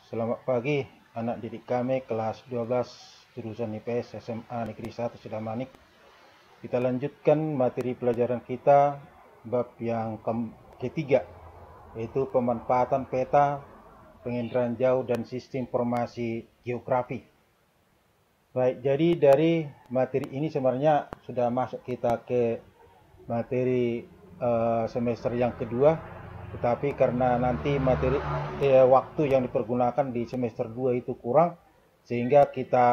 Selamat pagi anak didik kami kelas 12 jurusan IPS SMA Negeri 1 Sidamanik. Kita lanjutkan materi pelajaran kita bab yang ketiga, yaitu pemanfaatan peta, penginderaan jauh dan sistem informasi geografi. Baik, jadi dari materi ini sebenarnya sudah masuk kita ke materi semester yang kedua, tetapi karena nanti materi waktu yang dipergunakan di semester 2 itu kurang, sehingga kita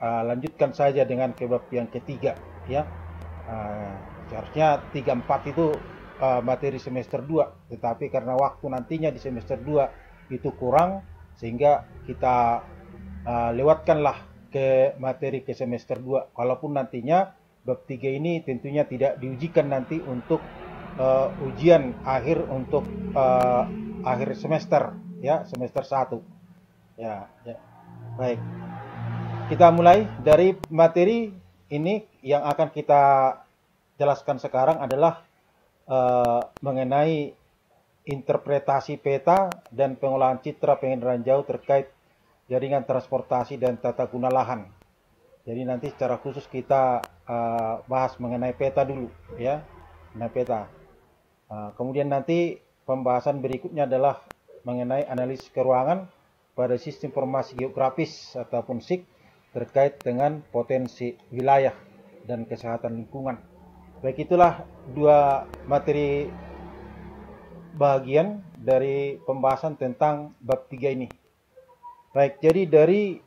lanjutkan saja dengan ke bab yang ketiga, ya. Seharusnya 3-4 itu materi semester 2, tetapi karena waktu nantinya di semester 2 itu kurang, sehingga kita lewatkanlah ke materi ke semester 2. Walaupun nantinya bab 3 ini tentunya tidak diujikan nanti untuk ujian akhir untuk akhir semester, ya, semester 1. Ya. Baik. Kita mulai dari materi ini. Yang akan kita jelaskan sekarang adalah mengenai interpretasi peta dan pengolahan citra penginderaan jauh terkait jaringan transportasi dan tata guna lahan. Jadi nanti secara khusus kita bahas mengenai peta dulu, ya, mengenai peta. Kemudian nanti pembahasan berikutnya adalah mengenai analisis keruangan pada sistem informasi geografis ataupun SIG terkait dengan potensi wilayah dan kesehatan lingkungan. Baik, itulah dua materi bagian dari pembahasan tentang bab 3 ini. Baik, jadi dari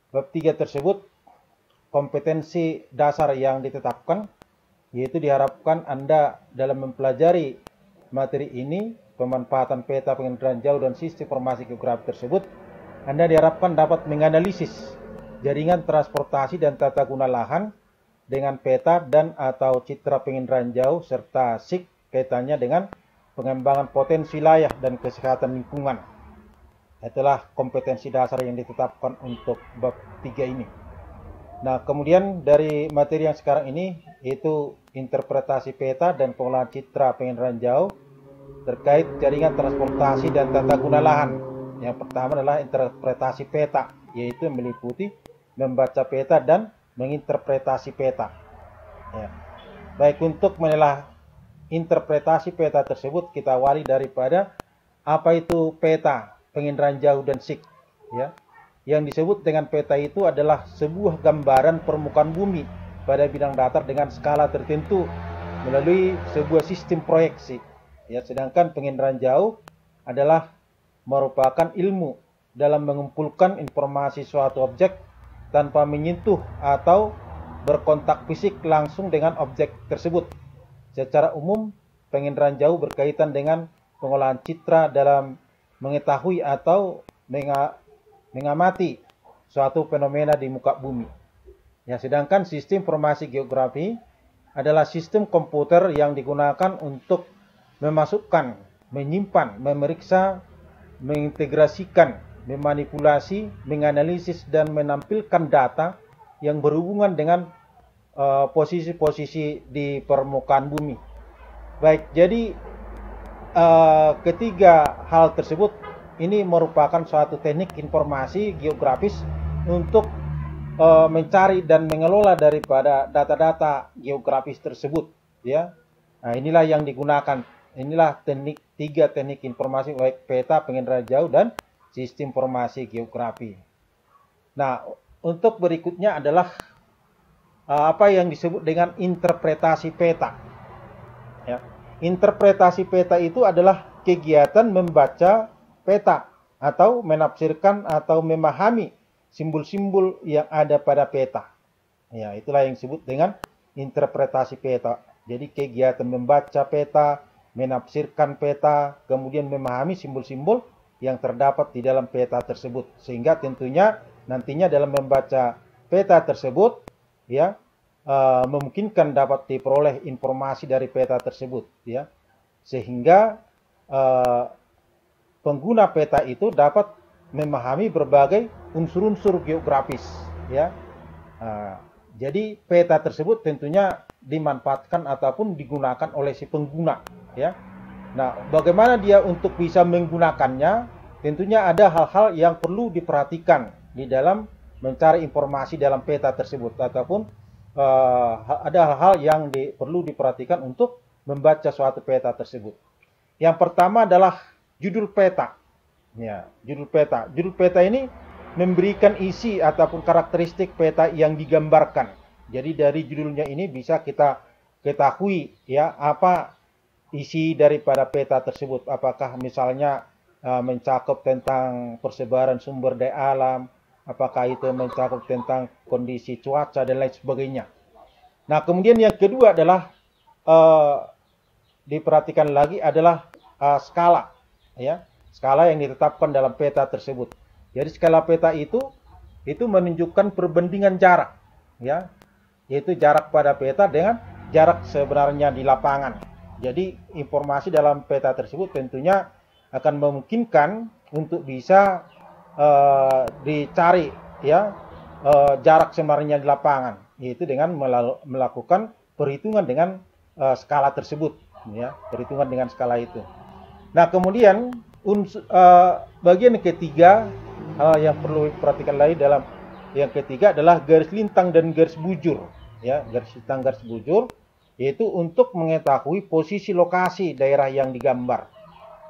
bab 3 tersebut kompetensi dasar yang ditetapkan, yaitu diharapkan Anda dalam mempelajari materi ini, pemanfaatan peta penginderaan jauh dan sistem informasi geografi tersebut, Anda diharapkan dapat menganalisis jaringan transportasi dan tata guna lahan dengan peta dan atau citra penginderaan jauh serta SIG kaitannya dengan pengembangan potensi wilayah dan kesehatan lingkungan. Itulah kompetensi dasar yang ditetapkan untuk bab 3 ini. Nah, kemudian dari materi yang sekarang ini, yaitu interpretasi peta dan pengolahan citra penginderaan jauh terkait jaringan transportasi dan tata guna lahan. Yang pertama adalah interpretasi peta, yaitu meliputi membaca peta dan menginterpretasi peta. Ya. Baik, untuk menilai interpretasi peta tersebut, kita awali daripada apa itu peta penginderaan jauh dan SIG, ya. Yang disebut dengan peta itu adalah sebuah gambaran permukaan bumi pada bidang datar dengan skala tertentu melalui sebuah sistem proyeksi. Ya, sedangkan penginderaan jauh adalah merupakan ilmu dalam mengumpulkan informasi suatu objek tanpa menyentuh atau berkontak fisik langsung dengan objek tersebut. Secara umum, penginderaan jauh berkaitan dengan pengolahan citra dalam mengetahui atau mengamati suatu fenomena di muka bumi. Ya, sedangkan sistem informasi geografi adalah sistem komputer yang digunakan untuk memasukkan, menyimpan, memeriksa, mengintegrasikan, memanipulasi, menganalisis dan menampilkan data yang berhubungan dengan posisi-posisi di permukaan bumi. Baik, jadi ketiga hal tersebut ini merupakan suatu teknik informasi geografis untuk mencari dan mengelola daripada data-data geografis tersebut, ya. Nah, inilah yang digunakan. Inilah tiga teknik informasi, baik peta, penginderaan jauh dan sistem informasi geografi. Nah, untuk berikutnya adalah apa yang disebut dengan interpretasi peta. Ya. Interpretasi peta itu adalah kegiatan membaca peta atau menafsirkan atau memahami simbol-simbol yang ada pada peta. Ya, itulah yang disebut dengan interpretasi peta. Jadi kegiatan membaca peta, menafsirkan peta, kemudian memahami simbol-simbol yang terdapat di dalam peta tersebut, sehingga tentunya nantinya dalam membaca peta tersebut, ya, memungkinkan dapat diperoleh informasi dari peta tersebut, ya, sehingga pengguna peta itu dapat memahami berbagai unsur-unsur geografis, ya. Jadi peta tersebut tentunya dimanfaatkan ataupun digunakan oleh si pengguna, ya. Nah, bagaimana dia untuk bisa menggunakannya? tentunya ada hal-hal yang perlu diperhatikan di dalam mencari informasi dalam peta tersebut, ataupun ada hal-hal yang perlu diperhatikan untuk membaca suatu peta tersebut. Yang pertama adalah judul peta. Ya, judul peta. Judul peta ini memberikan isi ataupun karakteristik peta yang digambarkan. Jadi dari judulnya ini bisa kita ketahui ya apa isi daripada peta tersebut. Apakah misalnya mencakup tentang persebaran sumber daya alam, apakah itu mencakup tentang kondisi cuaca dan lain sebagainya. Nah, kemudian yang kedua adalah diperhatikan lagi adalah skala, ya, skala yang ditetapkan dalam peta tersebut. Jadi skala peta itu menunjukkan perbandingan jarak, ya, yaitu jarak pada peta dengan jarak sebenarnya di lapangan. Jadi informasi dalam peta tersebut tentunya akan memungkinkan untuk bisa dicari, ya, jarak sebenarnya di lapangan, yaitu dengan melakukan perhitungan dengan skala tersebut, ya, perhitungan dengan skala itu. Nah, kemudian bagian ketiga, hal yang perlu diperhatikan lagi dalam yang ketiga adalah garis lintang dan garis bujur, ya, garis lintang, garis bujur, yaitu untuk mengetahui posisi lokasi daerah yang digambar,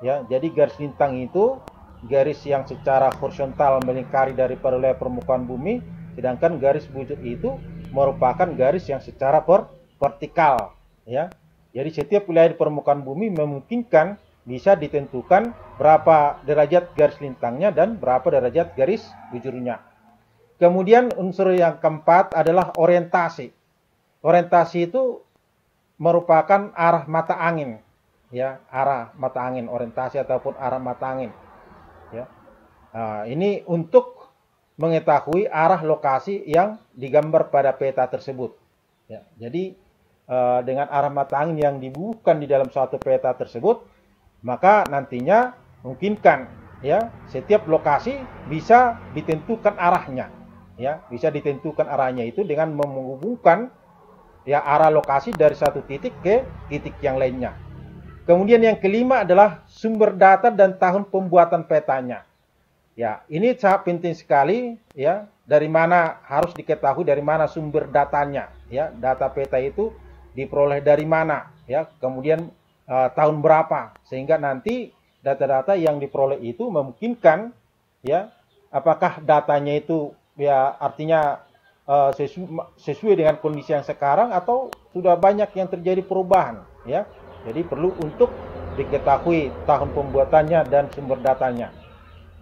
ya. Jadi garis lintang itu garis yang secara horizontal melingkari daripada wilayah permukaan bumi, sedangkan garis bujur itu merupakan garis yang secara vertikal, ya. Jadi setiap wilayah di permukaan bumi memungkinkan bisa ditentukan berapa derajat garis lintangnya dan berapa derajat garis bujurnya. Kemudian unsur yang keempat adalah orientasi. Orientasi itu merupakan arah mata angin, ya, arah mata angin, orientasi ataupun arah mata angin, ya. Nah, ini untuk mengetahui arah lokasi yang digambar pada peta tersebut, ya. Jadi dengan arah mata angin yang dibubuhkan di dalam suatu peta tersebut, maka nantinya memungkinkan, ya, setiap lokasi bisa ditentukan arahnya, ya, bisa ditentukan arahnya itu dengan menghubungkan, ya, arah lokasi dari satu titik ke titik yang lainnya. Kemudian yang kelima adalah sumber data dan tahun pembuatan petanya. Ya, ini sangat penting sekali, ya, dari mana harus diketahui dari mana sumber datanya, ya, data peta itu diperoleh dari mana, ya, kemudian tahun berapa, sehingga nanti data-data yang diperoleh itu memungkinkan, ya, apakah datanya itu, ya, artinya sesuai dengan kondisi yang sekarang atau sudah banyak yang terjadi perubahan, ya. Jadi perlu untuk diketahui tahun pembuatannya dan sumber datanya.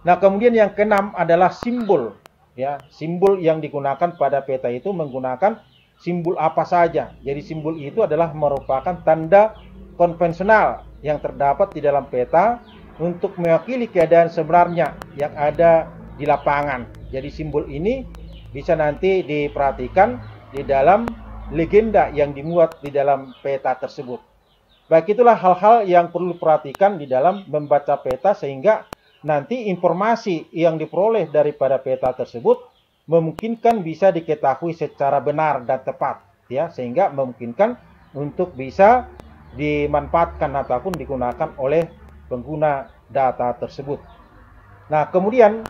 Nah, kemudian yang keenam adalah simbol, ya. Simbol yang digunakan pada peta itu menggunakan simbol apa saja. Jadi simbol itu adalah merupakan tanda konvensional yang terdapat di dalam peta untuk mewakili keadaan sebenarnya yang ada di lapangan. Jadi simbol ini bisa nanti diperhatikan di dalam legenda yang dimuat di dalam peta tersebut. Baik, itulah hal-hal yang perlu diperhatikan di dalam membaca peta sehingga nanti informasi yang diperoleh daripada peta tersebut memungkinkan bisa diketahui secara benar dan tepat, ya, sehingga memungkinkan untuk bisa dimanfaatkan ataupun digunakan oleh pengguna data tersebut. Nah, kemudian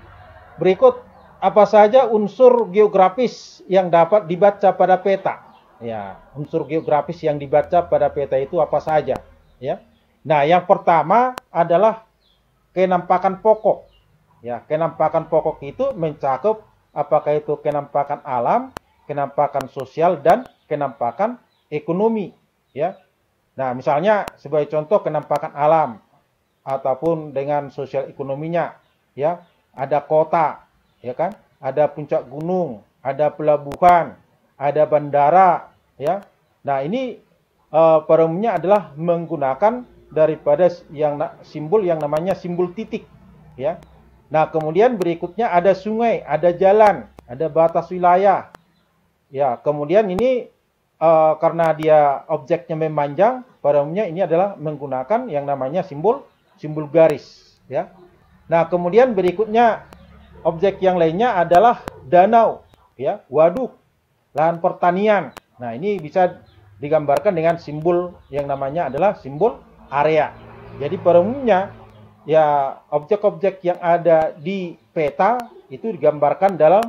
berikut apa saja unsur geografis yang dapat dibaca pada peta. Ya, unsur geografis yang dibaca pada peta itu apa saja, ya. Nah, yang pertama adalah kenampakan pokok. Ya, kenampakan pokok itu mencakup apakah itu kenampakan alam, kenampakan sosial dan kenampakan ekonomi, ya. Nah, misalnya sebagai contoh kenampakan alam ataupun dengan sosial ekonominya, ya, ada kota, ya kan, ada puncak gunung, ada pelabuhan, ada bandara, ya. Nah, ini pada umumnya adalah menggunakan daripada simbol yang namanya simbol titik, ya. Nah, kemudian berikutnya ada sungai, ada jalan, ada batas wilayah. Ya, kemudian ini karena dia objeknya memanjang, pada umumnya ini adalah menggunakan yang namanya simbol garis, ya. Nah, kemudian berikutnya objek yang lainnya adalah danau, ya, waduk, lahan pertanian. Nah, ini bisa digambarkan dengan simbol yang namanya adalah simbol area. Jadi pada umumnya ya objek-objek yang ada di peta itu digambarkan dalam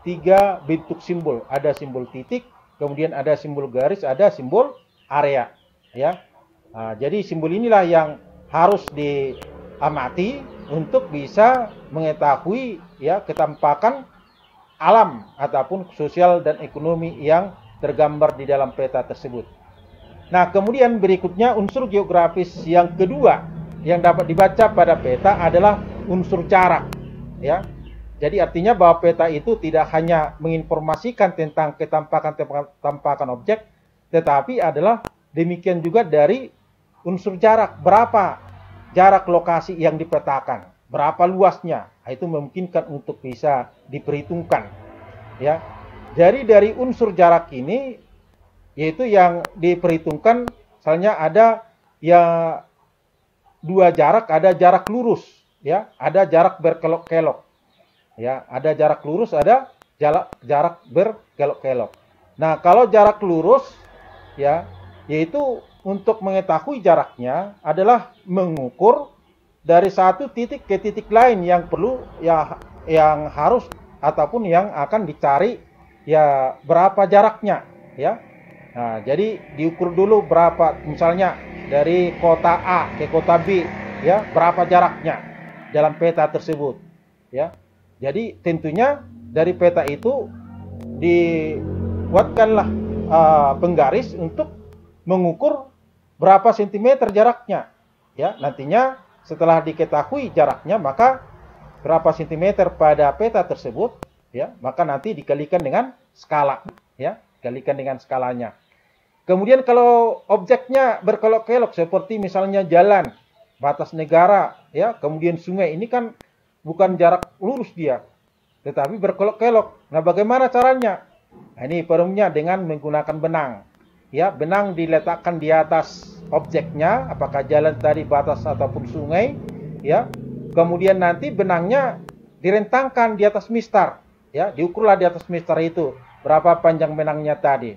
3 bentuk simbol. Ada simbol titik, kemudian ada simbol garis, ada simbol area. Ya, nah, jadi simbol inilah yang harus diamati untuk bisa mengetahui ya ketampakan alam ataupun sosial dan ekonomi yang tergambar di dalam peta tersebut. Nah, kemudian berikutnya unsur geografis yang kedua yang dapat dibaca pada peta adalah unsur jarak. Ya, jadi artinya bahwa peta itu tidak hanya menginformasikan tentang ketampakan objek, tetapi adalah demikian juga dari unsur jarak. Berapa jarak lokasi yang dipetakan, berapa luasnya, itu memungkinkan untuk bisa diperhitungkan. Ya, jadi dari unsur jarak ini, yaitu yang diperhitungkan, misalnya ada ya 2 jarak, ada jarak lurus, ya, ada jarak berkelok-kelok, ya, ada jarak lurus, ada jarak berkelok-kelok. Nah, kalau jarak lurus, ya, yaitu untuk mengetahui jaraknya adalah mengukur dari satu titik ke titik lain yang perlu ya yang harus ataupun yang akan dicari ya berapa jaraknya, ya. Nah, jadi diukur dulu berapa, misalnya dari kota A ke kota B, ya, berapa jaraknya dalam peta tersebut, ya. Jadi tentunya dari peta itu dibuatkanlah penggaris untuk mengukur berapa sentimeter jaraknya, ya. Nantinya setelah diketahui jaraknya, maka berapa sentimeter pada peta tersebut, ya, maka nanti dikalikan dengan skala, ya, dikalikan dengan skalanya. Kemudian kalau objeknya berkelok-kelok seperti misalnya jalan, batas negara, ya, kemudian sungai, ini kan bukan jarak lurus dia, tetapi berkelok-kelok. Nah, bagaimana caranya? Nah, ini perumnya dengan menggunakan benang. Ya, benang diletakkan di atas objeknya, apakah jalan tadi, batas ataupun sungai, ya. Kemudian nanti benangnya direntangkan di atas mistar, ya, diukurlah di atas mistar itu berapa panjang benangnya tadi,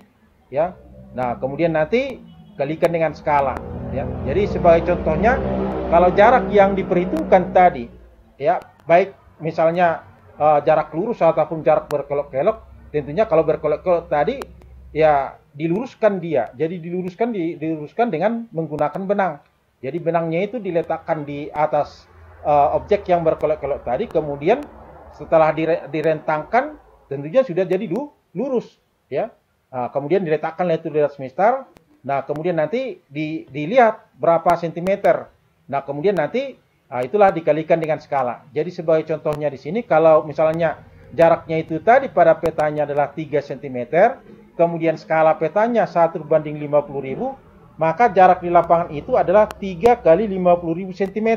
ya. Nah, kemudian nanti kalikan dengan skala, ya. Jadi sebagai contohnya, kalau jarak yang diperhitungkan tadi, ya, baik misalnya jarak lurus ataupun jarak berkelok-kelok, tentunya kalau berkelok-kelok tadi, ya, diluruskan dia. Jadi diluruskan dengan menggunakan benang. Jadi benangnya itu diletakkan di atas objek yang berkelok-kelok tadi, kemudian setelah direntangkan, tentunya sudah jadi lurus, ya. Nah, kemudian diletakkan itu di atas mistar. Nah, kemudian nanti dilihat berapa sentimeter. Nah, kemudian nanti itulah dikalikan dengan skala. Jadi sebagai contohnya di sini, kalau misalnya jaraknya itu tadi pada petanya adalah 3 cm, kemudian skala petanya 1/50.000, maka jarak di lapangan itu adalah 3 kali 50.000 cm.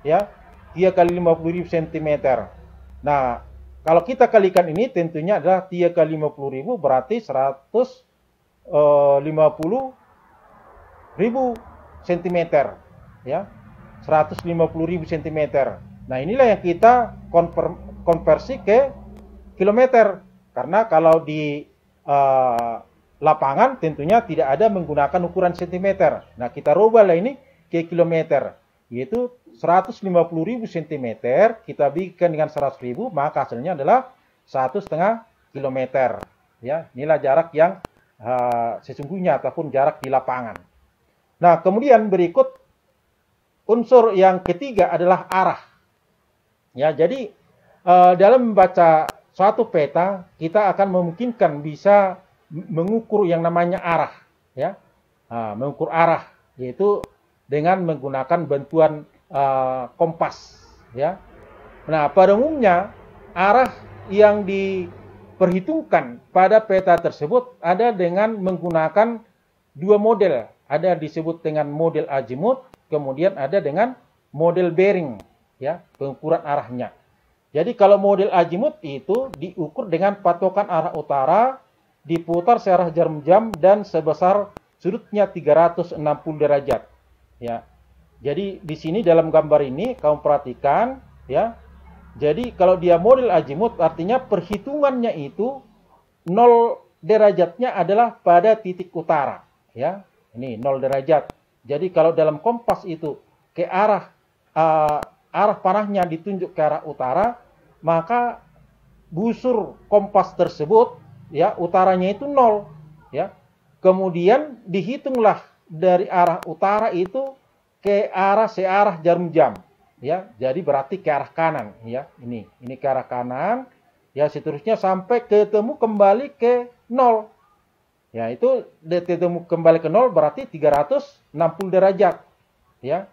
Ya, 3 kali 50.000 cm. Nah, kalau kita kalikan ini tentunya adalah 3 kali 50.000 berarti 150.000 cm. Ya, 150.000 cm. Nah, inilah yang kita konversi ke kilometer. Karena kalau di lapangan tentunya tidak ada menggunakan ukuran cm. Nah, kita rubahlah ini ke kilometer, yaitu 150.000 cm kita bikin dengan 100.000, maka hasilnya adalah 1,5 kilometer. Ya, inilah jarak yang sesungguhnya ataupun jarak di lapangan. Nah, kemudian berikut unsur yang ketiga adalah arah. Ya, jadi dalam membaca suatu peta, kita akan memungkinkan bisa mengukur yang namanya arah, ya. Mengukur arah, yaitu dengan menggunakan bantuan kompas, ya. Nah, pada umumnya arah yang diperhitungkan pada peta tersebut ada dengan menggunakan 2 model. Ada disebut dengan model azimut, kemudian ada dengan model bearing, ya, pengukuran arahnya. Jadi kalau model azimut itu diukur dengan patokan arah utara, diputar searah jarum jam dan sebesar sudutnya 360 derajat. Ya. Jadi di sini dalam gambar ini kamu perhatikan, ya. Jadi kalau dia model azimut artinya perhitungannya itu 0 derajatnya adalah pada titik utara, ya. Ini 0 derajat. Jadi kalau dalam kompas itu ke arah arah panahnya ditunjuk ke arah utara, maka busur kompas tersebut ya utaranya itu 0 ya. Kemudian dihitunglah dari arah utara itu ke arah searah jarum jam ya. Jadi berarti ke arah kanan ya. Ini ke arah kanan ya, seterusnya sampai ketemu kembali ke 0. Ya, itu ketemu kembali ke 0 berarti 360 derajat ya.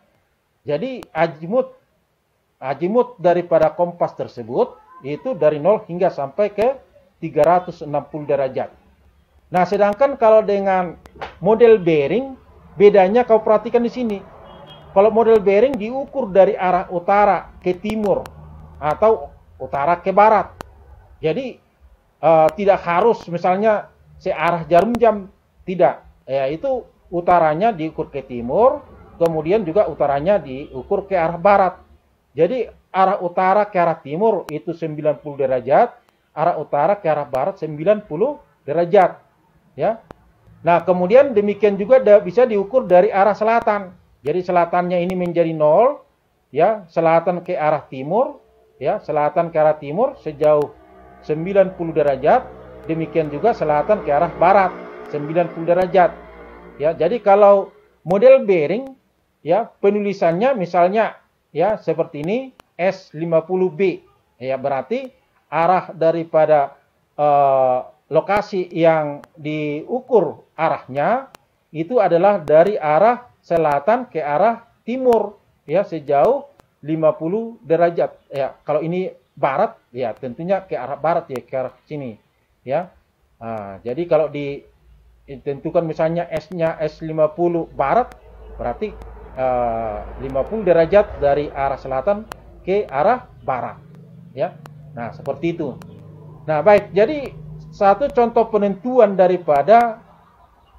Jadi azimut daripada kompas tersebut itu dari 0 hingga sampai ke 360 derajat. Nah, sedangkan kalau dengan model bearing, bedanya kau perhatikan di sini. Kalau model bearing diukur dari arah utara ke timur atau utara ke barat. Jadi tidak harus misalnya searah jarum jam, tidak. Ya, itu utaranya diukur ke timur, kemudian juga utaranya diukur ke arah barat. Jadi arah utara ke arah timur itu 90 derajat, arah utara ke arah barat 90 derajat. Ya. Nah, kemudian demikian juga bisa diukur dari arah selatan. Jadi selatannya ini menjadi 0, ya, selatan ke arah timur, ya, selatan ke arah timur sejauh 90 derajat, demikian juga selatan ke arah barat 90 derajat. Ya, jadi kalau model bearing, ya, penulisannya misalnya ya seperti ini S50B, ya, berarti arah daripada lokasi yang diukur arahnya itu adalah dari arah selatan ke arah timur ya sejauh 50 derajat ya. Kalau ini barat ya tentunya ke arah barat ya, ke arah sini ya. Nah, jadi kalau ditentukan misalnya S-nya S50 barat berarti 50 derajat dari arah selatan ke arah barat ya. Nah, seperti itu. Nah, baik. Jadi satu contoh penentuan daripada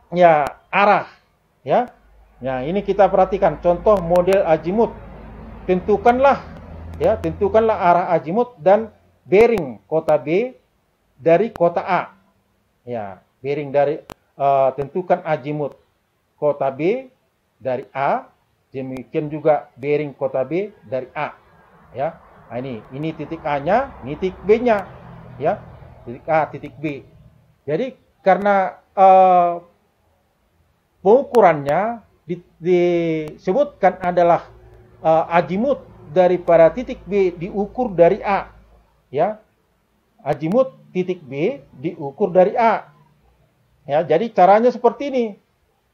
ya arah ya. Nah, ini kita perhatikan contoh model azimut. Tentukanlah arah azimut dan bearing kota B dari kota A. Ya, bearing dari tentukan azimut kota B dari A, demikian juga bearing kota B dari A. Ya. Nah, ini titik A-nya, ini titik B-nya. Ya. Titik A, titik B. Jadi karena pengukurannya disebutkan adalah azimut daripada titik B diukur dari A, ya, azimut titik B diukur dari A, ya. Jadi caranya seperti ini,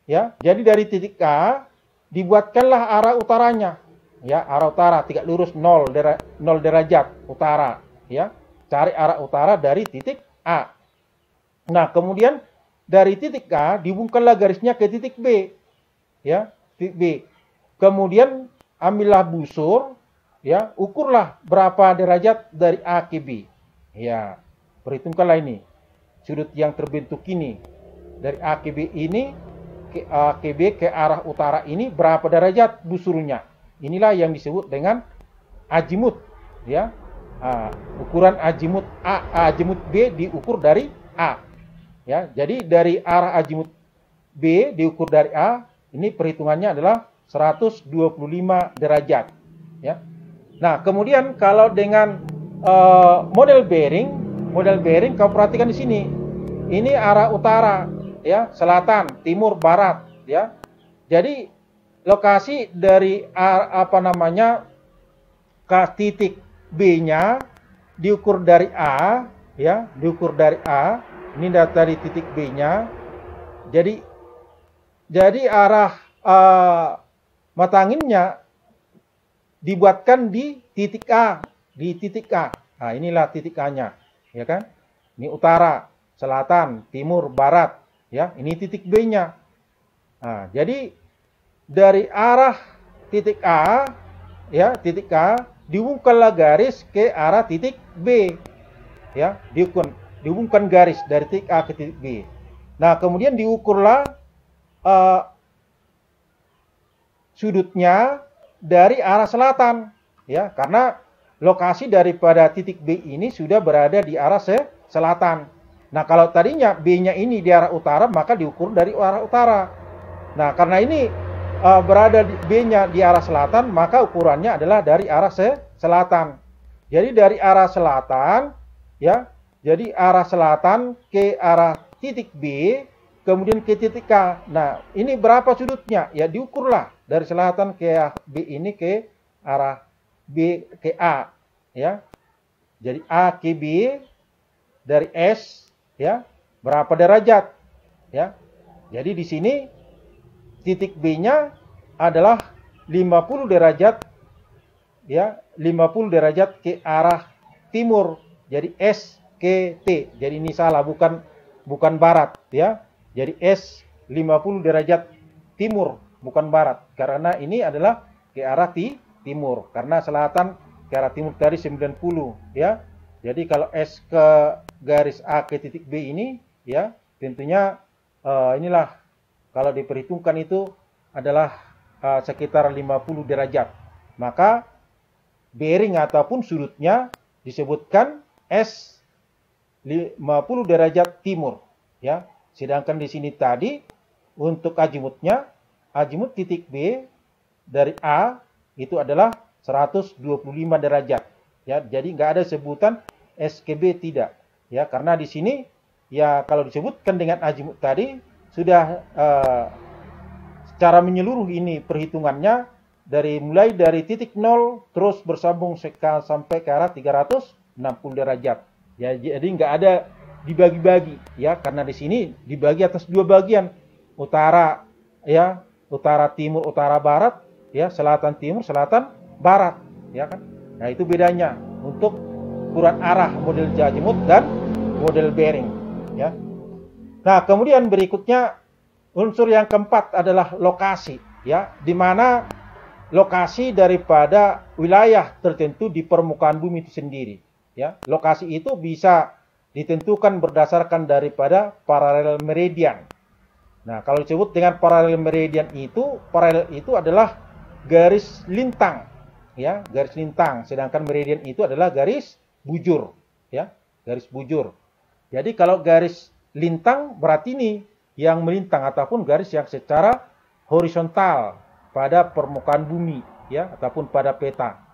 ya. Jadi dari titik A dibuatkanlah arah utaranya, ya, arah utara tegak lurus 0 derajat utara, ya. Cari arah utara dari titik A. Nah, kemudian dari titik A dihubungkanlah garisnya ke titik B. Ya, titik B. Kemudian ambillah busur, ya, ukurlah berapa derajat dari A ke B. Ya, perhitungkanlah ini. Sudut yang terbentuk ini dari A ke B ini ke A ke B ke arah utara ini berapa derajat busurnya. Inilah yang disebut dengan azimut, ya. Ukuran azimut A, azimut B diukur dari A. Ya, jadi dari arah azimut B diukur dari A, ini perhitungannya adalah 125 derajat. Ya. Nah, kemudian kalau dengan model bearing kau perhatikan di sini. Ini arah utara, ya, selatan, timur, barat, ya. Jadi lokasi dari titik B-nya diukur dari A, ya, diukur dari A. Ini dari titik B-nya. Jadi arah mata anginnya dibuatkan di titik A, Nah, inilah titik A-nya, ya kan? Ini utara, selatan, timur, barat, ya. Ini titik B-nya. Nah, jadi dari arah titik A, ya, titik A dihubungkanlah garis ke arah titik B, ya, dihubungkan garis dari titik A ke titik B. Nah, kemudian diukurlah sudutnya dari arah selatan, ya, karena lokasi daripada titik B ini sudah berada di arah selatan. Nah, kalau tadinya B-nya ini di arah utara, maka diukur dari arah utara. Nah, karena ini berada B-nya di arah selatan, maka ukurannya adalah dari arah selatan. Jadi dari arah selatan, ya, jadi arah selatan ke arah titik B, kemudian ke titik K. Nah, ini berapa sudutnya? Ya diukurlah dari selatan ke B ini ke arah B ke A, ya. Jadi A ke B dari S, ya, berapa derajat, ya. Jadi di sini titik B-nya adalah 50 derajat, ya, 50 derajat ke arah timur. Jadi S ke T. Jadi ini salah, bukan barat, ya. Jadi S 50 derajat timur, bukan barat. Karena ini adalah ke arah timur. Karena selatan ke arah timur tadi 90, ya. Jadi kalau S ke garis A ke titik B ini, ya, tentunya inilah kalau diperhitungkan itu adalah sekitar 50 derajat. Maka bearing ataupun sudutnya disebutkan S 50 derajat timur, ya. Sedangkan di sini tadi untuk azimutnya, azimut titik B dari A itu adalah 125 derajat, ya. Jadi nggak ada sebutan S ke B, tidak, ya, karena di sini ya kalau disebutkan dengan azimut tadi sudah secara menyeluruh ini perhitungannya mulai dari titik 0 terus bersambung sampai ke arah 360 derajat. Ya, jadi nggak ada dibagi-bagi, ya, karena di sini dibagi atas dua bagian, utara, ya, utara timur, utara barat, ya, selatan timur, selatan barat, ya kan. Nah, itu bedanya untuk ukuran arah model azimut dan model bearing, ya. Nah, kemudian berikutnya unsur yang keempat adalah lokasi, ya, di mana lokasi daripada wilayah tertentu di permukaan bumi itu sendiri, ya. Lokasi itu bisa ditentukan berdasarkan daripada paralel meridian. Nah, kalau disebut dengan paralel meridian paralel itu adalah garis lintang, ya, garis lintang. Sedangkan meridian itu adalah garis bujur, ya, garis bujur. Jadi kalau garis lintang berarti ini yang melintang ataupun garis yang secara horizontal pada permukaan bumi, ya, ataupun pada peta,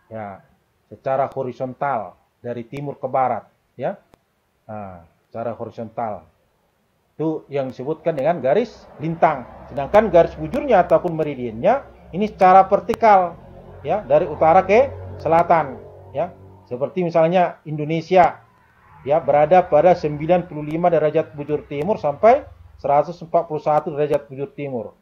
ya, secara horizontal dari timur ke barat, ya. Nah, secara horizontal itu yang disebutkan dengan garis lintang. Sedangkan garis bujurnya ataupun meridiannya ini secara vertikal, ya, dari utara ke selatan, ya. Seperti misalnya Indonesia, ya, berada pada 95 derajat bujur timur sampai 141 derajat bujur timur.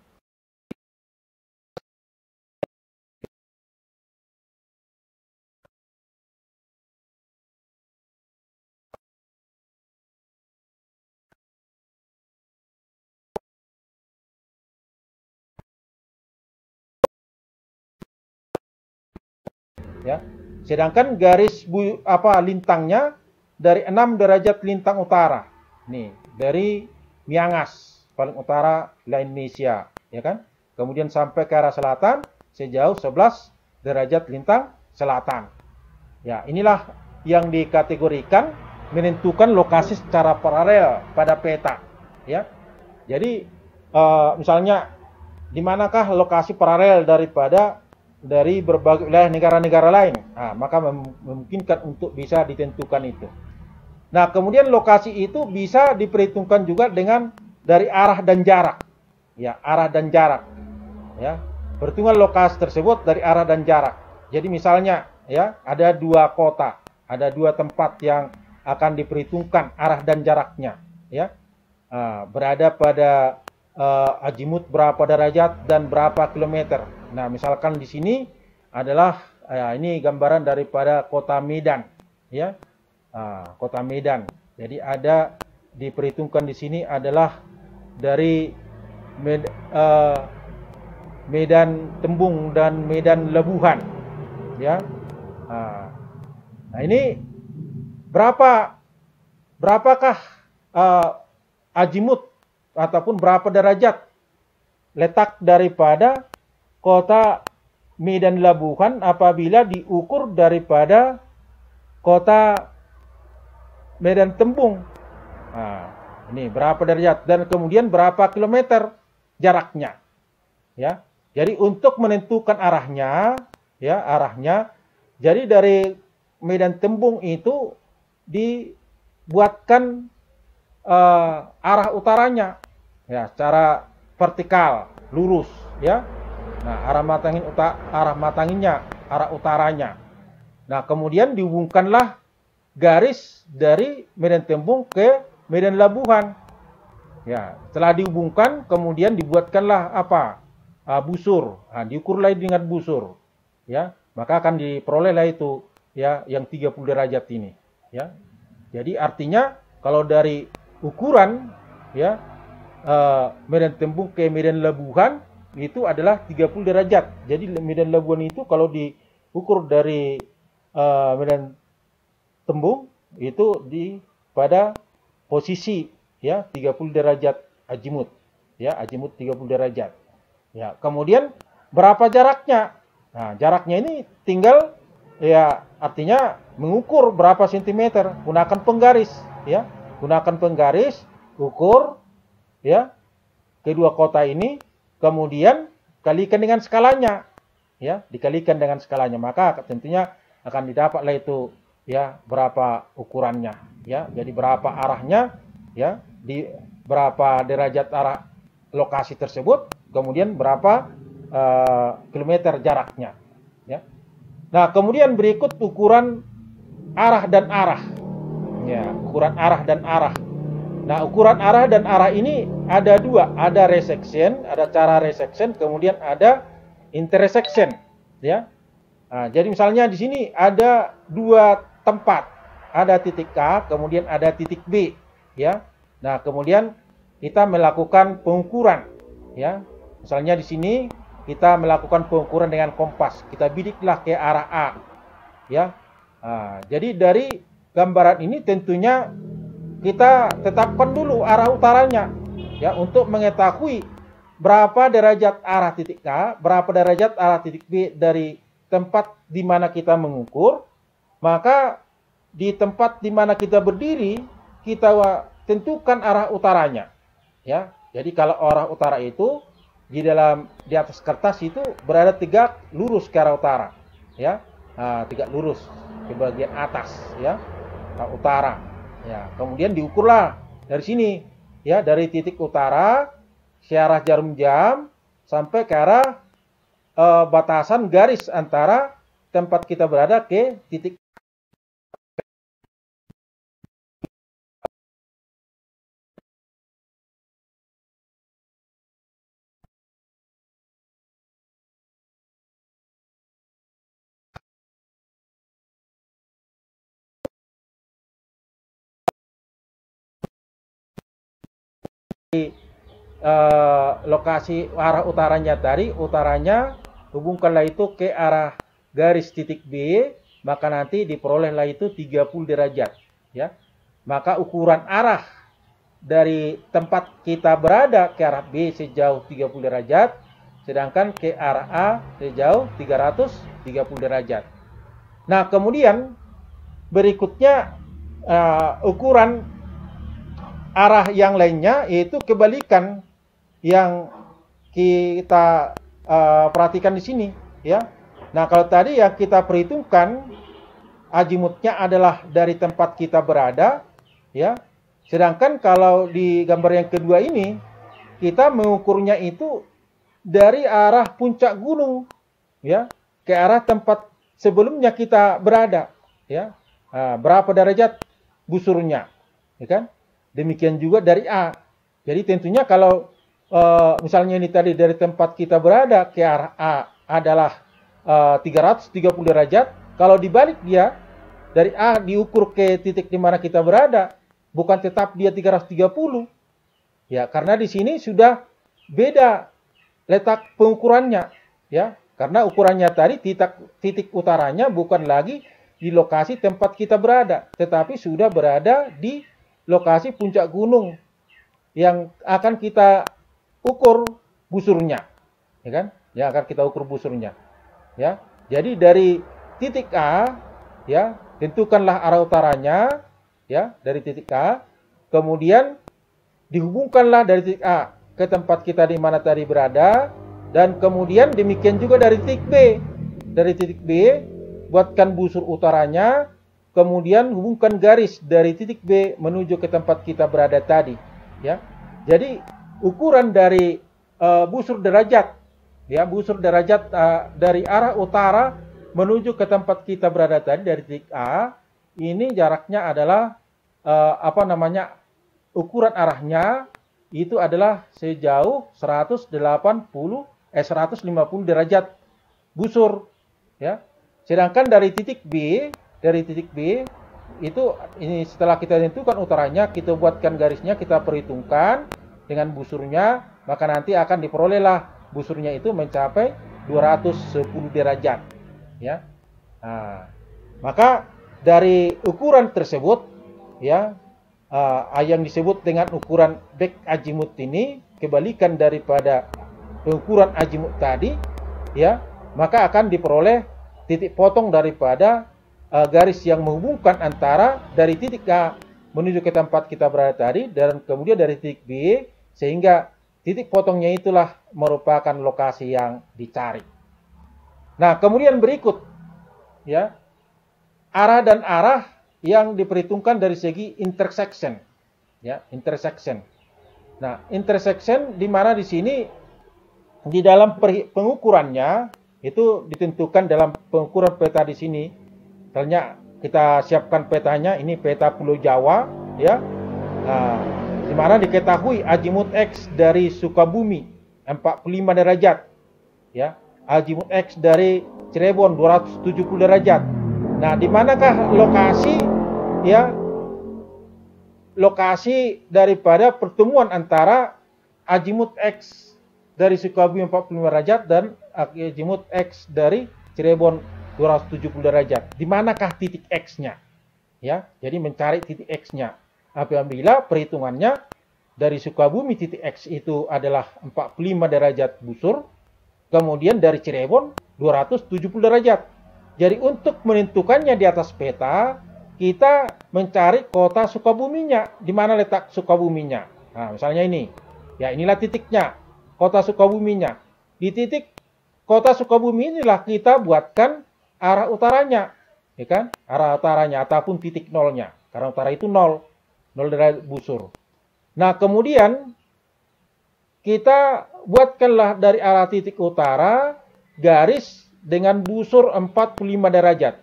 Ya. Sedangkan garis lintangnya dari 6 derajat lintang utara. Nih, dari Miangas paling utara wilayah Indonesia, ya kan? Kemudian sampai ke arah selatan sejauh 11 derajat lintang selatan. Ya, inilah yang dikategorikan menentukan lokasi secara paralel pada peta, ya. Jadi misalnya di manakah lokasi paralel dari berbagai wilayah negara-negara lain. Nah, maka memungkinkan untuk bisa ditentukan itu. Nah, kemudian lokasi itu bisa diperhitungkan juga dengan dari arah dan jarak. Ya, arah dan jarak. Ya, perhitungan lokasi tersebut dari arah dan jarak. Jadi misalnya, ya, ada dua kota, ada dua tempat yang akan diperhitungkan arah dan jaraknya, ya. Berada pada azimut berapa derajat dan berapa kilometer. Nah, misalkan di sini adalah ini gambaran daripada kota Medan, ya, kota Medan. Jadi ada diperhitungkan di sini adalah dari Medan Tembung dan Medan Lebuhan, ya. Nah, ini berapakah azimut ataupun berapa derajat letak daripada kota Medan Labuhan apabila diukur daripada kota Medan Tembung. Nah, ini berapa derajat dan kemudian berapa kilometer jaraknya, ya. Jadi untuk menentukan arahnya, ya arahnya, jadi dari medan tembung itu dibuatkan arah utaranya, ya secara vertikal, lurus, ya. Nah, arah matanginnya, arah utaranya. Nah, kemudian dihubungkanlah garis dari medan tembung ke medan labuhan. Ya, setelah dihubungkan, kemudian dibuatkanlah apa? Busur. Nah, diukurlah dengan busur. Ya, maka akan diperolehlah itu ya yang 30 derajat ini. Ya, jadi artinya kalau dari ukuran ya medan tembung ke medan labuhan itu adalah 30 derajat. Jadi medan labuhan itu kalau diukur dari medan tembung itu pada posisi ya 30 derajat azimut. Ya, azimut 30 derajat. Ya, kemudian berapa jaraknya? Nah, jaraknya ini tinggal ya artinya mengukur berapa sentimeter, gunakan penggaris ya. Gunakan penggaris, ukur ya kedua kota ini, kemudian kalikan dengan skalanya. Ya, dikalikan dengan skalanya, maka tentunya akan didapatlah itu ya berapa ukurannya ya. Jadi berapa arahnya ya, di berapa derajat arah lokasi tersebut, kemudian berapa kilometer jaraknya ya. Nah, kemudian berikut ukuran arah dan arah ya, ukuran arah dan arah. Nah, ukuran arah dan arah ini ada dua, ada resection, ada cara resection, kemudian ada intersection ya. Nah, jadi misalnya di sini ada dua tempat, ada titik A, kemudian ada titik B ya. Nah, kemudian kita melakukan pengukuran ya. Misalnya di sini kita melakukan pengukuran dengan kompas. Kita bidiklah ke arah A ya. Nah, jadi dari gambaran ini tentunya kita tetapkan dulu arah utaranya ya untuk mengetahui berapa derajat arah titik A, berapa derajat arah titik B dari tempat di mana kita mengukur. Maka di tempat di mana kita berdiri, kita tentukan arah utaranya ya. Jadi kalau arah utara itu di atas kertas itu berada tegak lurus ke arah utara ya. Nah, tegak lurus ke bagian atas ya, utara ya. Kemudian diukurlah dari sini ya, dari titik utara searah jarum jam sampai ke arah batasan garis antara tempat kita berada ke titik. Lokasi arah utaranya tadi, utaranya hubungkanlah itu ke arah garis titik B, maka nanti diperolehlah itu 30 derajat ya. Maka ukuran arah dari tempat kita berada ke arah B sejauh 30 derajat, sedangkan ke arah A sejauh 330 derajat. Nah, kemudian berikutnya ukuran arah yang lainnya yaitu kebalikan yang kita perhatikan di sini ya. Nah, kalau tadi yang kita perhitungkan azimutnya adalah dari tempat kita berada ya. Sedangkan kalau di gambar yang kedua ini kita mengukurnya itu dari arah puncak gunung ya ke arah tempat sebelumnya kita berada ya. Berapa derajat busurnya ya kan? Demikian juga dari A. Jadi tentunya kalau misalnya ini tadi dari tempat kita berada ke arah A adalah 330 derajat. Kalau dibalik dia dari A diukur ke titik di mana kita berada, bukan tetap dia 330. Ya, karena di sini sudah beda letak pengukurannya ya. Karena ukurannya tadi titik utaranya bukan lagi di lokasi tempat kita berada, tetapi sudah berada di lokasi puncak gunung yang akan kita ukur busurnya, ya kan? Yang akan kita ukur busurnya, ya. Jadi dari titik A, ya, tentukanlah arah utaranya, ya, dari titik A. Kemudian dihubungkanlah dari titik A ke tempat kita di mana tadi berada, Dan kemudian demikian juga dari titik B. Dari titik B, buatkan busur utaranya, kemudian hubungkan garis dari titik B menuju ke tempat kita berada tadi. Ya, jadi ukuran dari busur derajat, ya, busur derajat dari arah utara menuju ke tempat kita berada tadi dari titik A, ini jaraknya adalah ukuran arahnya itu adalah sejauh 150 derajat busur, ya. Sedangkan dari titik B itu ini setelah kita tentukan utaranya, kita buatkan garisnya, kita perhitungkan dengan busurnya, maka nanti akan diperolehlah busurnya itu mencapai 210 derajat, ya. Nah, maka dari ukuran tersebut, ya, yang disebut dengan ukuran back azimut ini, kebalikan daripada ukuran azimut tadi, ya, maka akan diperoleh titik potong daripada garis yang menghubungkan antara dari titik A menuju ke tempat kita berada tadi, dan kemudian dari titik B, sehingga titik potongnya itulah merupakan lokasi yang dicari. Nah, kemudian berikut, ya, arah dan arah yang diperhitungkan dari segi intersection, ya, intersection. Nah, intersection di mana di sini di dalam pengukurannya itu ditentukan dalam pengukuran peta di sini. Misalnya kita siapkan petanya, ini peta Pulau Jawa, ya. Nah, di mana diketahui azimut X dari Sukabumi 45 derajat, ya. Azimut X dari Cirebon 270 derajat. Nah, di manakah lokasi, ya, lokasi daripada pertemuan antara azimut X dari Sukabumi 45 derajat dan azimut X dari Cirebon 270 derajat. Di manakah titik X-nya? Ya, jadi mencari titik X-nya. Apabila perhitungannya dari Sukabumi titik X itu adalah 45 derajat busur, kemudian dari Cirebon 270 derajat. Jadi untuk menentukannya di atas peta, kita mencari kota Sukabuminya. Di mana letak Sukabuminya? Nah, misalnya ini. Ya, inilah titiknya. Kota Sukabuminya. Di titik kota Sukabumi inilah kita buatkan arah utaranya, ya kan? Arah utaranya ataupun titik nolnya. Karena utara itu 0 derajat busur. Nah, kemudian kita buatkanlah dari arah titik utara garis dengan busur 45 derajat.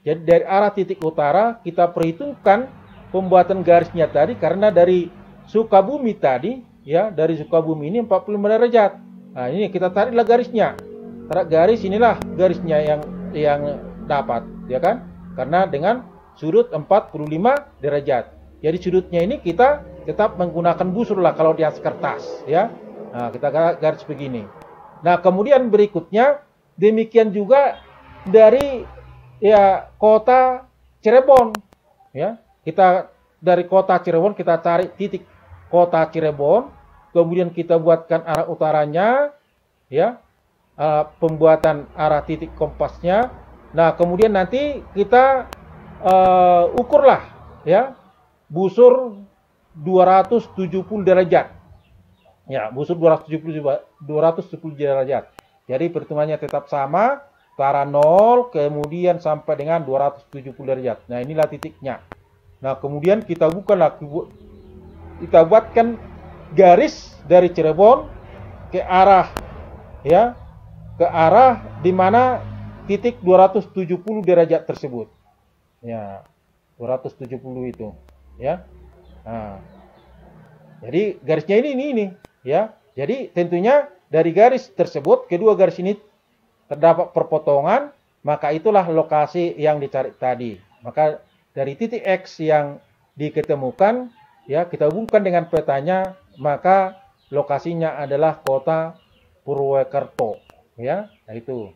Jadi dari arah titik utara kita perhitungkan pembuatan garisnya tadi, karena dari Sukabumi tadi, ya, dari Sukabumi ini 45 derajat. Nah, ini kita tariklah garisnya. Tarik garis, inilah garisnya yang dapat, ya kan? Karena dengan sudut 45 derajat. Jadi sudutnya ini kita tetap menggunakan busur lah kalau di atas kertas, ya. Nah, kita garis begini. Nah, kemudian berikutnya demikian juga dari, ya, kota Cirebon, ya. Kita dari kota Cirebon kita cari titik kota Cirebon, kemudian kita buatkan arah utaranya, ya, pembuatan arah titik kompasnya. Nah, kemudian nanti kita ukurlah, ya, busur 270 derajat. Ya, busur 270 derajat. Jadi perhitungannya tetap sama, antara 0 kemudian sampai dengan 270 derajat. Nah, inilah titiknya. Nah, kemudian kita buatkan garis dari Cirebon ke arah, ya, ke arah di mana titik 270 derajat tersebut. Ya, 270 itu, ya. Nah, jadi garisnya ini, ya. Jadi tentunya dari garis tersebut, kedua garis ini terdapat perpotongan, maka itulah lokasi yang dicari tadi. Maka dari titik X yang diketemukan, ya, kita hubungkan dengan petanya, maka lokasinya adalah kota Purwokerto, ya. Nah, itu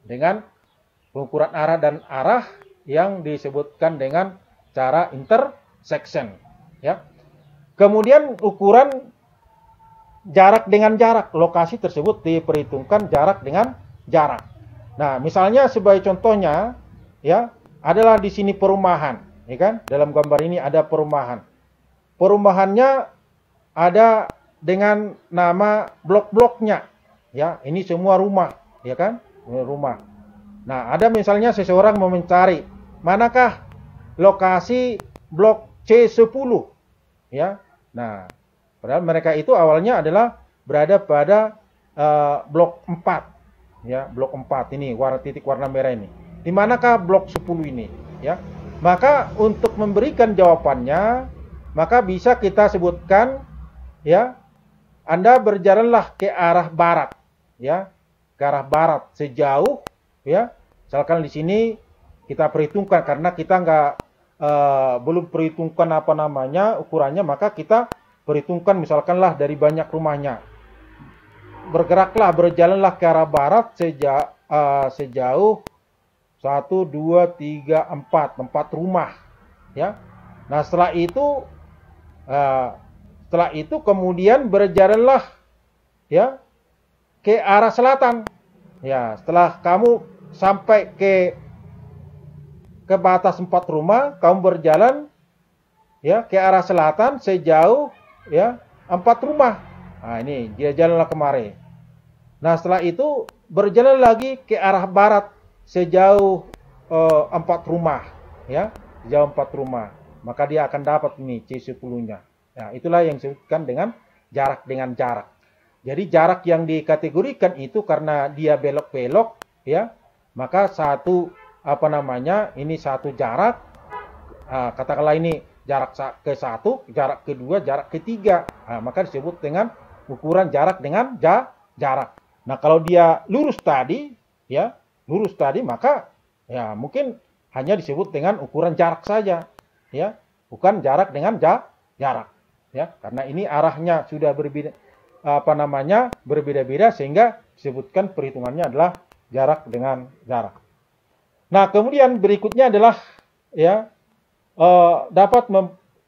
dengan pengukuran arah dan arah yang disebutkan dengan cara intersection, ya. Kemudian ukuran jarak dengan jarak, lokasi tersebut diperhitungkan jarak dengan jarak. Nah, misalnya sebagai contohnya, ya, adalah di sini perumahan, ya kan? Dalam gambar ini ada perumahan. Perumahannya ada dengan nama blok-bloknya, Ya, ini semua rumah, ya kan? Rumah. Nah, ada misalnya seseorang mau mencari manakah lokasi blok C10, ya. Nah, padahal mereka itu awalnya adalah berada pada blok 4, ya, blok 4 ini titik warna merah ini. Di manakah blok 10 ini, ya? Maka untuk memberikan jawabannya, maka bisa kita sebutkan, ya, Anda berjalanlah ke arah barat, ya, ke arah barat sejauh, ya, misalkan di sini kita perhitungkan karena kita belum perhitungkan apa namanya ukurannya, maka kita perhitungkan misalkanlah dari banyak rumahnya. Berjalanlah ke arah barat sejauh 1, 2, 3, 4 rumah, ya. Nah, setelah itu kemudian berjalanlah, ya, ke arah selatan. Ya, setelah kamu sampai ke batas 4 rumah, kamu berjalan, ya, ke arah selatan sejauh, ya, 4 rumah. Nah, ini dia jalanlah kemari. Nah, setelah itu berjalan lagi ke arah barat sejauh 4 rumah, ya, sejauh 4 rumah. Maka dia akan dapat ini C10-nya. Nah, itulah yang disebutkan dengan jarak dengan jarak. Jadi jarak yang dikategorikan itu karena dia belok-belok, ya, maka ini satu jarak, katakanlah ini jarak ke-1, jarak ke-2, jarak ke-3, maka disebut dengan ukuran jarak dengan jarak. Nah, kalau dia lurus tadi, maka ya mungkin hanya disebut dengan ukuran jarak saja, ya, bukan jarak dengan jarak, ya, karena ini arahnya sudah berbeda, berbeda-beda sehingga disebutkan perhitungannya adalah jarak dengan jarak. Nah, kemudian berikutnya adalah, ya,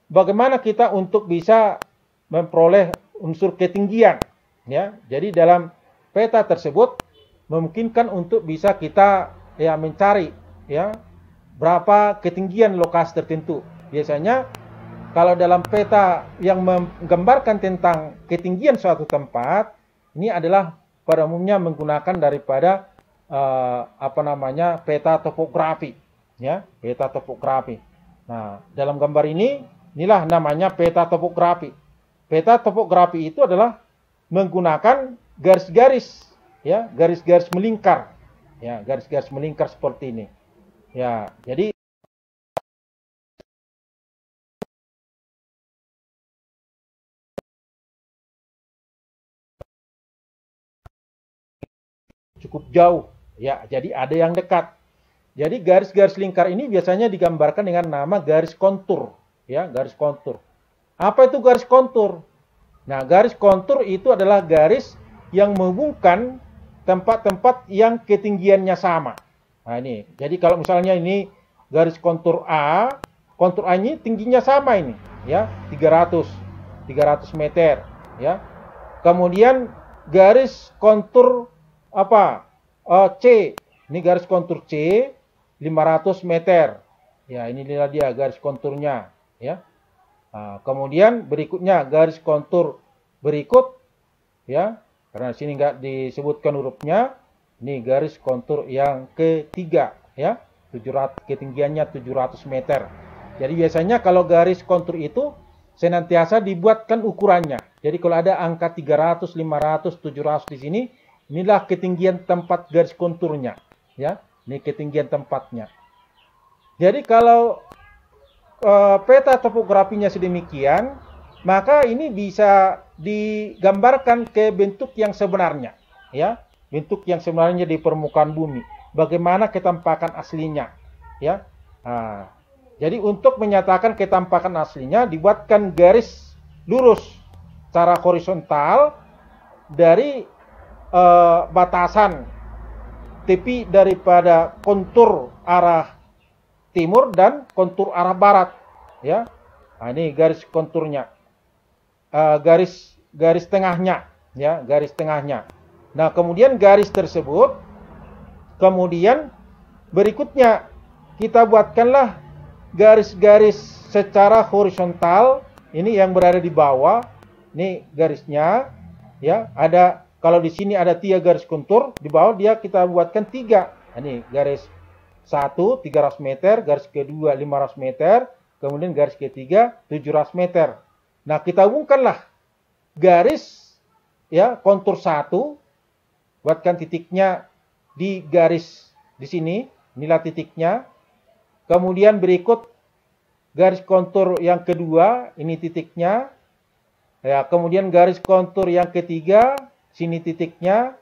bagaimana kita untuk bisa memperoleh unsur ketinggian, ya. Jadi dalam peta tersebut memungkinkan untuk bisa kita, ya, mencari, ya, berapa ketinggian lokasi tertentu. Biasanya kalau dalam peta yang menggambarkan tentang ketinggian suatu tempat, ini inilah pada umumnya menggunakan daripada peta topografi, ya, peta topografi. Nah, dalam gambar inilah namanya peta topografi. Peta topografi itu adalah menggunakan garis-garis, ya, garis-garis melingkar, ya, garis-garis melingkar seperti ini, ya. Jadi cukup jauh, ya. Jadi ada yang dekat. Jadi garis-garis lingkar ini biasanya digambarkan dengan nama garis kontur, ya, garis kontur. Apa itu garis kontur? Nah, garis kontur itu adalah garis yang menghubungkan tempat-tempat yang ketinggiannya sama. Nah, ini. Jadi kalau misalnya ini garis kontur A ini tingginya sama ini, ya, 300 meter, ya. Kemudian garis kontur C, ini garis kontur C 500 meter. Ya, inilah dia garis konturnya, ya. Nah, kemudian berikutnya garis kontur berikut, ya. Karena di sini nggak disebutkan hurufnya. Ini garis kontur yang ketiga, ya. Ketinggiannya 700 meter. Jadi biasanya kalau garis kontur itu senantiasa dibuatkan ukurannya. Jadi kalau ada angka 300, 500, 700 di sini, inilah ketinggian tempat garis konturnya, ya. Ini ketinggian tempatnya. Jadi kalau peta topografinya sedemikian, maka ini bisa digambarkan ke bentuk yang sebenarnya, ya. Bentuk yang sebenarnya di permukaan bumi. Bagaimana ketampakan aslinya, ya. Nah, jadi untuk menyatakan ketampakan aslinya dibuatkan garis lurus secara horizontal dari batasan tepi daripada kontur arah timur dan kontur arah barat, ya. Nah, ini garis konturnya, garis tengahnya, ya, garis tengahnya. Nah, kemudian garis tersebut, kemudian berikutnya kita buatkanlah garis-garis secara horizontal. Ini yang berada di bawah, ini garisnya, ya, ada kalau di sini ada 3 garis kontur, di bawah dia kita buatkan 3. Ini garis 1 300 meter, garis kedua 500 meter, kemudian garis ketiga 700 meter. Nah, kita hubungkanlah garis ya kontur 1, buatkan titiknya di garis di sini, inilah titiknya. Kemudian berikut garis kontur yang kedua, ini titiknya. Ya, kemudian garis kontur yang ketiga, sini titiknya,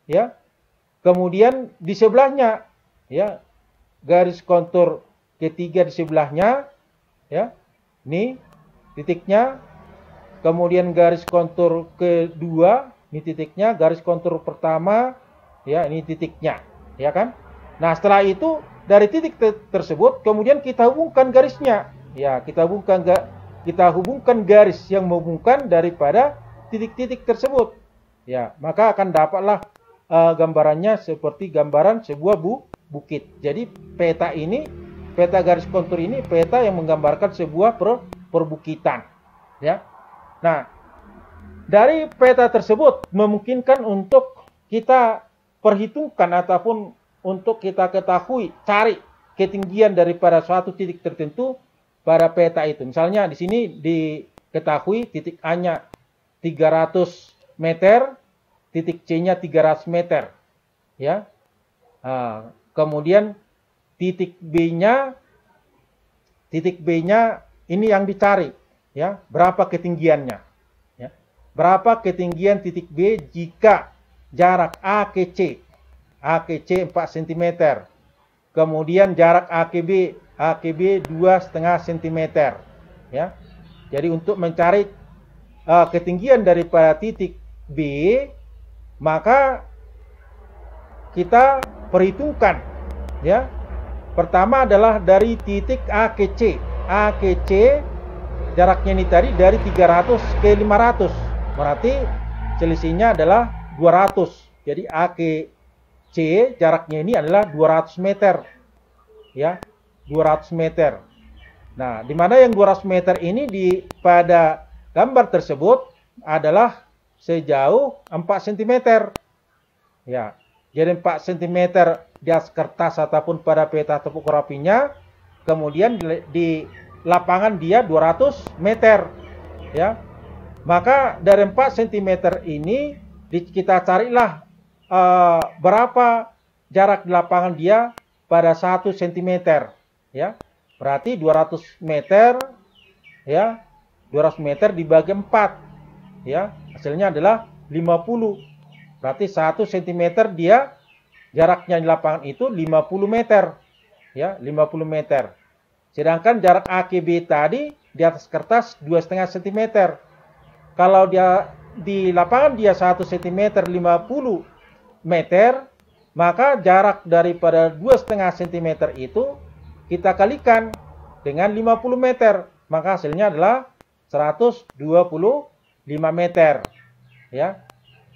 ya. Kemudian di sebelahnya, ya, garis kontur ketiga di sebelahnya, ya. Ini titiknya. Kemudian garis kontur kedua, ini titiknya. Garis kontur pertama, ya, ini titiknya, ya kan? Nah, setelah itu dari titik tersebut, kemudian kita hubungkan garisnya, ya, kita hubungkan garis yang menghubungkan daripada titik-titik tersebut. Ya, maka akan dapatlah gambarannya seperti gambaran sebuah bukit. Jadi peta ini, peta garis kontur ini peta yang menggambarkan sebuah perbukitan. Ya. Nah, dari peta tersebut memungkinkan untuk kita perhitungkan ataupun untuk kita ketahui, cari ketinggian daripada suatu titik tertentu pada peta itu. Misalnya di sini diketahui titik A-nya 300 meter, titik C-nya 300 meter. Ya. Nah, kemudian titik B-nya ini yang dicari, ya, berapa ketinggiannya. Ya. Berapa ketinggian titik B jika jarak A ke C. A ke C 4 cm. Kemudian jarak A ke B 2,5 cm. Ya. Jadi untuk mencari ketinggian daripada titik B, maka kita perhitungkan, ya. Pertama adalah dari titik A ke C. A ke C jaraknya ini tadi dari 300 ke 500. Berarti selisihnya adalah 200. Jadi A ke C jaraknya ini adalah 200 meter. Ya, 200 meter. Nah, di mana yang 200 meter ini pada gambar tersebut adalah sejauh 4 cm. Ya, jadi 4 cm di atas kertas ataupun pada peta topografinya. Kemudian di lapangan dia 200 meter. Ya. Maka dari 4 cm ini kita carilah berapa jarak di lapangan dia pada 1 cm, ya. Berarti 200 meter, ya. 200 meter dibagi 4, ya. Hasilnya adalah 50. Berarti 1 cm dia jaraknya di lapangan itu 50 meter, ya, 50 meter. Sedangkan jarak A ke B tadi di atas kertas 2,5 cm. Kalau dia di lapangan dia 1 cm 50 meter, maka jarak daripada 2,5 cm itu kita kalikan dengan 50 meter, maka hasilnya adalah 125 meter, ya.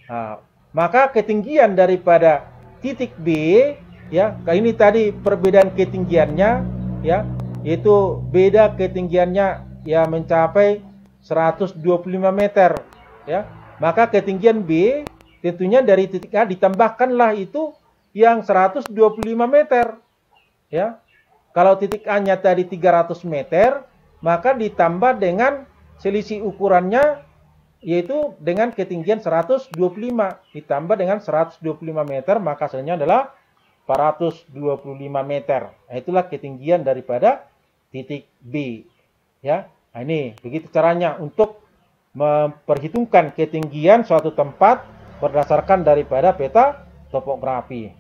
Nah, maka ketinggian daripada titik B, ya, ini tadi perbedaan ketinggiannya, ya, yaitu beda ketinggiannya ya mencapai 125 meter, ya. Maka ketinggian B tentunya dari titik A ditambahkanlah itu yang 125 meter. Ya. Kalau titik A-nya tadi 300 meter, maka ditambah dengan selisih ukurannya yaitu dengan ketinggian 125 ditambah dengan 125 meter, maka hasilnya adalah 425 meter. Nah, itulah ketinggian daripada titik B. Ya. Nah, ini begitu caranya untuk memperhitungkan ketinggian suatu tempat berdasarkan daripada peta topografi.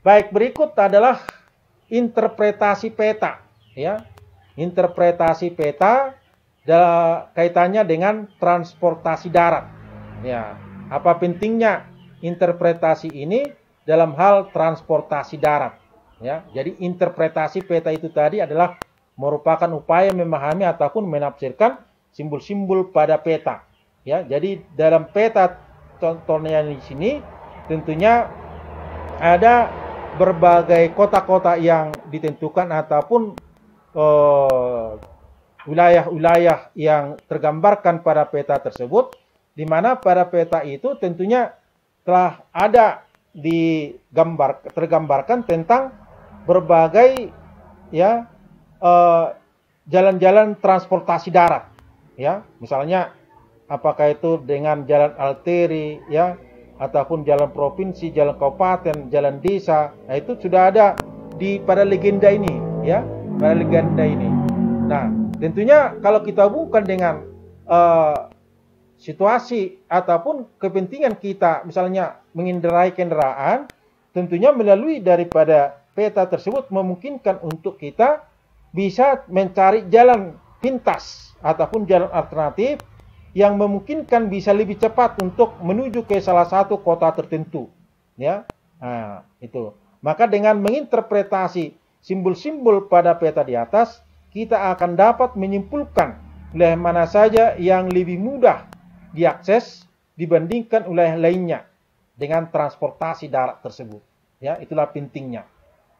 Baik, berikut adalah interpretasi peta, ya. Interpretasi peta kaitannya dengan transportasi darat. Ya, apa pentingnya interpretasi ini dalam hal transportasi darat? Ya, jadi interpretasi peta itu tadi adalah merupakan upaya memahami ataupun menafsirkan simbol-simbol pada peta. Ya, jadi dalam peta contohnya di sini tentunya ada berbagai kota-kota yang ditentukan ataupun wilayah-wilayah yang tergambarkan pada peta tersebut di mana pada peta itu tentunya telah ada tergambarkan tentang berbagai ya jalan-jalan transportasi darat, ya, misalnya apakah itu dengan jalan arteri, ya, ataupun jalan provinsi, jalan kabupaten, jalan desa. Nah, itu sudah ada pada legenda ini, ya, pada legenda ini. Nah, tentunya kalau kita hubungkan dengan situasi ataupun kepentingan kita, misalnya mengendarai kendaraan, tentunya melalui daripada peta tersebut memungkinkan untuk kita bisa mencari jalan pintas ataupun jalan alternatif yang memungkinkan bisa lebih cepat untuk menuju ke salah satu kota tertentu, ya. Nah, itu. Maka dengan menginterpretasi simbol-simbol pada peta di atas, kita akan dapat menyimpulkan wilayah mana saja yang lebih mudah diakses dibandingkan wilayah lainnya dengan transportasi darat tersebut. Ya, itulah pentingnya.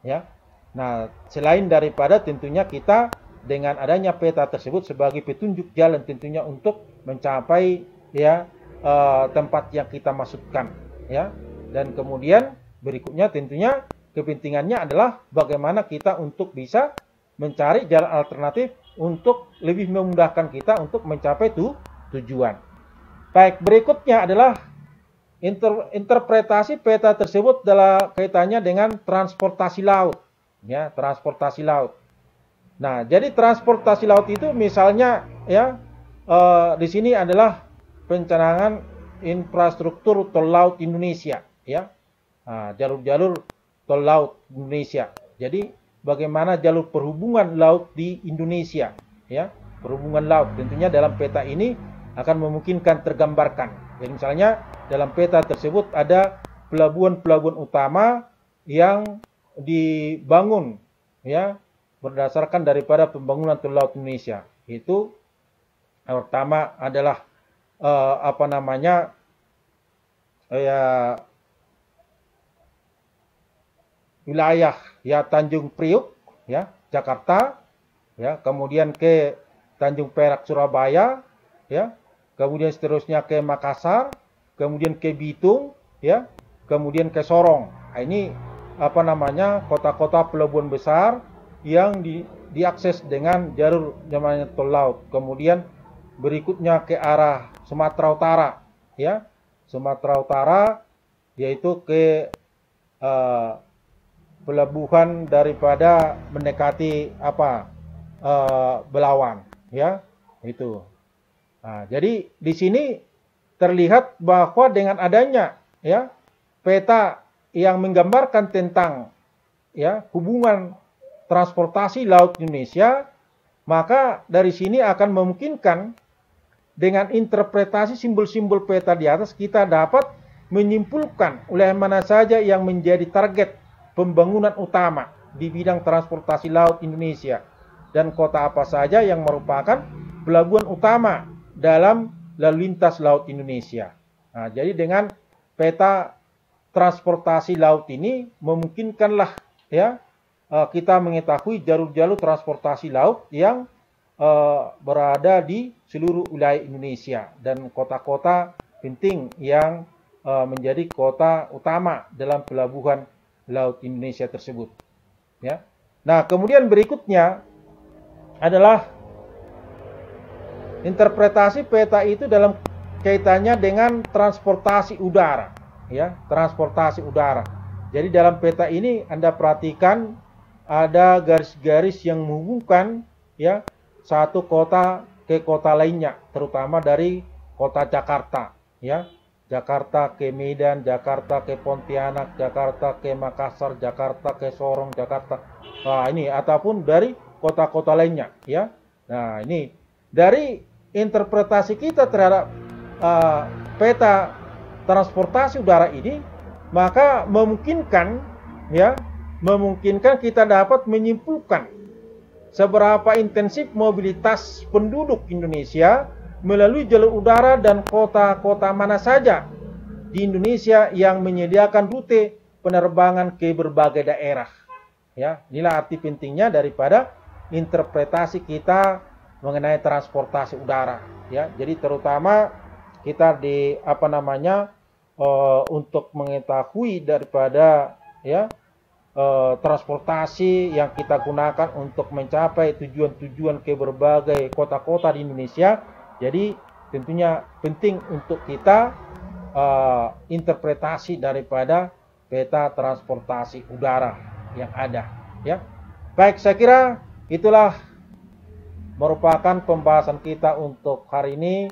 Ya. Nah, selain daripada tentunya kita dengan adanya peta tersebut sebagai petunjuk jalan tentunya untuk mencapai ya tempat yang kita maksudkan, ya. Dan kemudian berikutnya tentunya kepentingannya adalah bagaimana kita untuk bisa mencari jalan alternatif untuk lebih memudahkan kita untuk mencapai tujuan. Baik, berikutnya adalah interpretasi peta tersebut dalam kaitannya dengan transportasi laut, ya, transportasi laut. Nah, jadi transportasi laut itu misalnya ya di sini adalah pencanangan infrastruktur tol laut Indonesia, ya, jalur-jalur tol laut Indonesia. Jadi bagaimana jalur perhubungan laut di Indonesia, ya, perhubungan laut tentunya dalam peta ini akan memungkinkan tergambarkan. Jadi misalnya dalam peta tersebut ada pelabuhan-pelabuhan utama yang dibangun, ya, berdasarkan daripada pembangunan tol laut Indonesia. Itu pertama adalah wilayah ya Tanjung Priuk, ya, Jakarta, ya, kemudian ke Tanjung Perak Surabaya, ya, kemudian seterusnya ke Makassar, kemudian ke Bitung, ya, kemudian ke Sorong. Nah, ini kota-kota pelabuhan besar yang diakses dengan jalur namanya tol laut. Kemudian berikutnya ke arah Sumatera Utara, ya, Sumatera Utara, yaitu ke pelabuhan daripada mendekati Belawan, ya, itu. Nah, jadi di sini terlihat bahwa dengan adanya ya peta yang menggambarkan tentang ya hubungan transportasi laut Indonesia, maka dari sini akan memungkinkan dengan interpretasi simbol-simbol peta di atas kita dapat menyimpulkan wilayah mana saja yang menjadi target pembangunan utama di bidang transportasi laut Indonesia dan kota apa saja yang merupakan pelabuhan utama dalam lalu lintas laut Indonesia. Nah, jadi dengan peta transportasi laut ini memungkinkanlah ya kita mengetahui jalur-jalur transportasi laut yang berada di seluruh wilayah Indonesia dan kota-kota penting yang menjadi kota utama dalam pelabuhan laut Indonesia tersebut. Ya. Nah, kemudian berikutnya adalah interpretasi peta itu dalam kaitannya dengan transportasi udara, ya, transportasi udara. Jadi dalam peta ini Anda perhatikan ada garis-garis yang menghubungkan ya satu kota ke kota lainnya, terutama dari kota Jakarta, ya. Jakarta ke Medan, Jakarta ke Pontianak, Jakarta ke Makassar, Jakarta ke Sorong, Jakarta. Nah, ini ataupun dari kota-kota lainnya, ya. Nah, ini dari interpretasi kita terhadap peta transportasi udara ini, maka memungkinkan kita dapat menyimpulkan seberapa intensif mobilitas penduduk Indonesia melalui jalur udara dan kota-kota mana saja di Indonesia yang menyediakan rute penerbangan ke berbagai daerah. Ya, inilah arti pentingnya daripada interpretasi kita mengenai transportasi udara. Ya, jadi terutama kita untuk mengetahui daripada transportasi yang kita gunakan untuk mencapai tujuan-tujuan ke berbagai kota-kota di Indonesia. Jadi tentunya penting untuk kita interpretasi daripada peta transportasi udara yang ada, ya. Baik, saya kira itulah merupakan pembahasan kita untuk hari ini,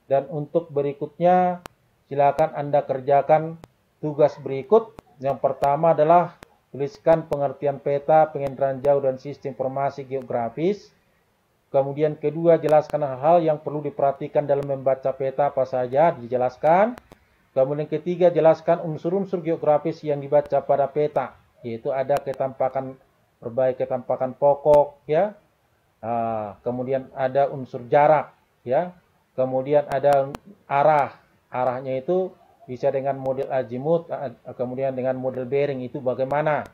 dan untuk berikutnya silakan Anda kerjakan tugas berikut. Yang pertama adalah tuliskan pengertian peta, penginderaan jauh dan sistem informasi geografis. Kemudian kedua, jelaskan hal-hal yang perlu diperhatikan dalam membaca peta, apa saja dijelaskan. Kemudian ketiga, jelaskan unsur-unsur geografis yang dibaca pada peta, yaitu ada ketampakan berbagai ketampakan pokok, ya. Kemudian ada unsur jarak, ya. Kemudian ada arah. Arahnya itu bisa dengan model azimut, kemudian dengan model bearing, itu bagaimana.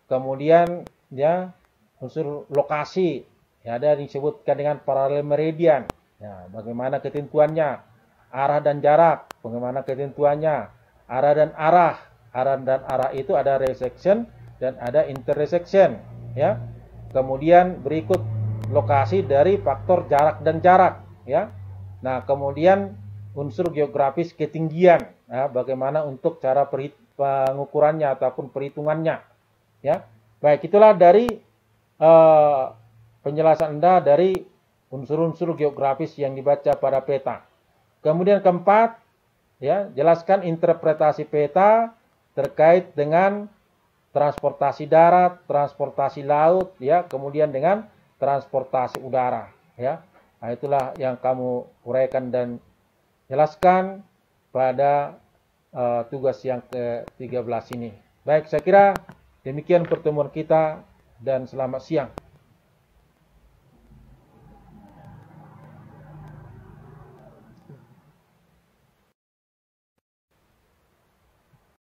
Kemudian ya unsur lokasi, ya, ada disebutkan dengan paralel meridian, ya, bagaimana ketentuannya. Arah dan jarak, bagaimana ketentuannya. Arah dan arah. Arah dan arah itu ada resection dan ada intersection, ya. Kemudian berikut lokasi dari faktor jarak dan jarak, ya. Nah, kemudian unsur geografis ketinggian, ya, bagaimana untuk cara pengukurannya ataupun perhitungannya, ya. Baik, itulah dari penjelasan Anda dari unsur-unsur geografis yang dibaca pada peta. Kemudian keempat, ya, jelaskan interpretasi peta terkait dengan transportasi darat, transportasi laut, ya, kemudian dengan transportasi udara, ya. Nah, itulah yang kamu uraikan dan jelaskan pada tugas yang ke-13 ini. Baik, saya kira demikian pertemuan kita dan selamat siang.